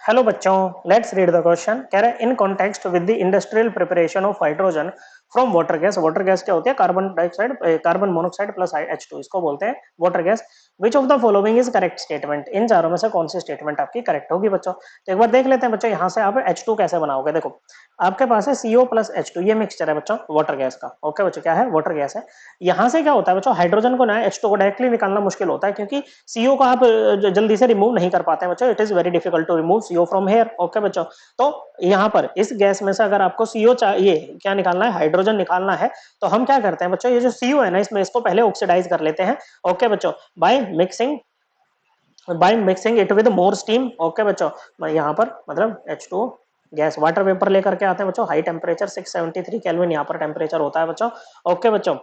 Hello बच्चों, let's read the question. कह रहे in context with the industrial preparation of hydrogen from water gas. Water gas क्या होती है? Carbon dioxide, carbon monoxide plus H2, इसको बोलते हैं water gas. Which of the following is correct statement? इन चारों में से कौन सी स्टेटमेंट आपकी करेक्ट होगी बच्चों? तो एक बार देख लेते हैं बच्चों, यहाँ से आप H2 कैसे बनाओगे। देखो आपके पास है CO प्लस H2, ये मिक्सचर है बच्चों वाटर गैस का। ओके बच्चों, क्या है? वाटर गैस है। यहाँ से क्या होता है बच्चों, हाइड्रोजन को ना H2 को डायरेक्टली निकालना मुश्किल होता है, क्योंकि CO को आप जल्दी से रिमूव नहीं कर पाते हैं बच्चों। It is very difficult to remove CO from here. Okay बच्चों, तो यहाँ पर इस गैस में से अगर आपको CO चाहिए, क्या निकालना है? हाइड्रोजन निकालना है। तो हम क्या करते हैं बच्चों, ये जो CO है ना, इसमें इसको पहले ऑक्सीडाइज कर लेते हैं। ओके बच्चों, by mixing it with more steam. Okay बच्चों, यहाँ पर मतलब H2 गैस वाटर वेपर लेकर के आते हैं बच्चों। हाई टेम्परेचर 673 केल्विन यहाँ पर टेम्परेचर होता है बच्चों। ओके बच्चों,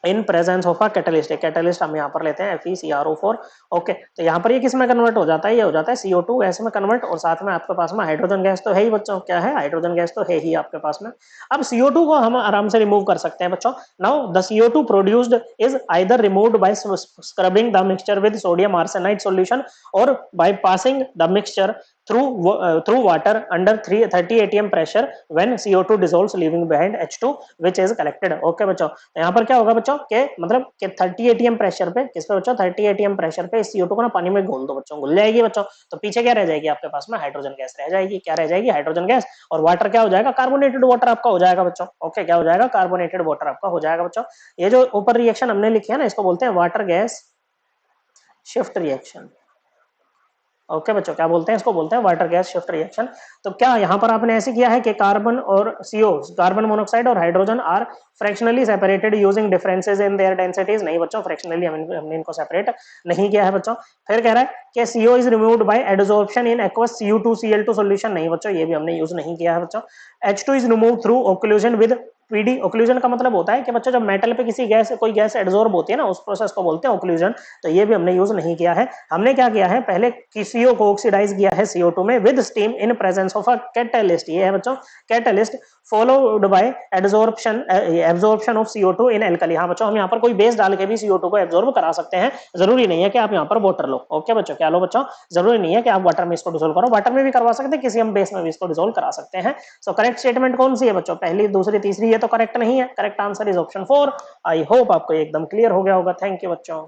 in presence of a catalyst, catalyst हम यहाँ पर लेते हैं FeCrO4। ओके, तो यहाँ पर ये किस में कन्वर्ट हो जाता है? ये हो जाता है CO2 गैस में कन्वर्ट, और साथ में आपके पास में हाइड्रोजन गैस तो है ही बच्चों। क्या है? हाइड्रोजन गैस तो है ही आपके पास में। अब CO2 को हम आराम से रिमूव कर सकते हैं बच्चों। Now the CO2 produced is either removed by scrubbing the mixture with sodium arsenide solution और by passing the mixture through water under 30 atm pressure when CO2 dissolves leaving behind H2 which is collected। Okay बच्चों, यहाँ पर क्या होगा बच्चों के मतलब कि 30 atm प्रेशर पे, किस पे बच्चों? 30 atm प्रेशर पे इस CO2 को ना पानी में घोल दो बच्चों, घुल जाएगी बच्चों। तो पीछे क्या रह जाएगी आपके पास में? हाइड्रोजन गैस रह जाएगी। क्या रह जाएगी? Hydrogen gas. और वाटर क्या हो जाएगा? कार्बोनेटेड वाटर आपका हो जाएगा बच्चों। ओके, क्या हो जाएगा? कार्बोनेटेड वाटर आपका हो जाएगा बच्चों। ये जो ऊपर रिएक्शन हमने लिखी है ना, इसको बोलते हैं water gas shift reaction. Okay बच्चों, क्या बोलते हैं? इसको बोलते हैं वाटर गैस शिफ्ट रिएक्शन। तो क्या यहाँ पर आपने ऐसे किया है कि कार्बन और CO, कार्बन मोनोऑक्साइड और hydrogen are fractionally separated using differences in their densities? नहीं बच्चों, फ्रैक्शनली हमने इनको सेपरेट नहीं किया है बच्चों। फिर कह रहा है कि CO is removed by adsorption in aqueous Cu2Cl2 solution. नहीं बच्चों, ये भी हमने यूज नहीं किया है बच्चों। H2 is removed through occlusion with PD। Occlusion का मतलब होता है कि बच्चों जब मेटल पे किसी गैस, कोई गैस एडसॉर्ब होती है ना, उस प्रोसेस को बोलते हैं ऑक्लूजन। तो ये भी हमने यूज नहीं किया है। हमने क्या किया है? पहले CO को ऑक्सीडाइज किया है CO2 में with steam in presence of a catalyst. ये है बच्चों catalyst, followed by absorption of CO2 in alkali. हाँ बच्चों, हम यहाँ पर कोई बेस डाल के भी CO2 को एब्जॉर्ब करा सकते हैं। जरूरी नहीं है कि आप यहाँ पर वाटर लो। ओके बच्चों, क्या लो बच्चों? जरूरी नहीं है कि आप वाटर में इसको डिसोल्व करो, वाटर में भी करवा सकते हैं, किसी हम बेस में भी इसको डिसोल्व करा सकते हैं। सो करेक्ट स्टेटमेंट कौन सी है बच्चों? पहली, दूसरी, तीसरी, ये तो करेक्ट नहीं है। Correct answer is option 4। I hope आपको एकदम क्लियर हो गया होगा। थैंक यू बच्चों।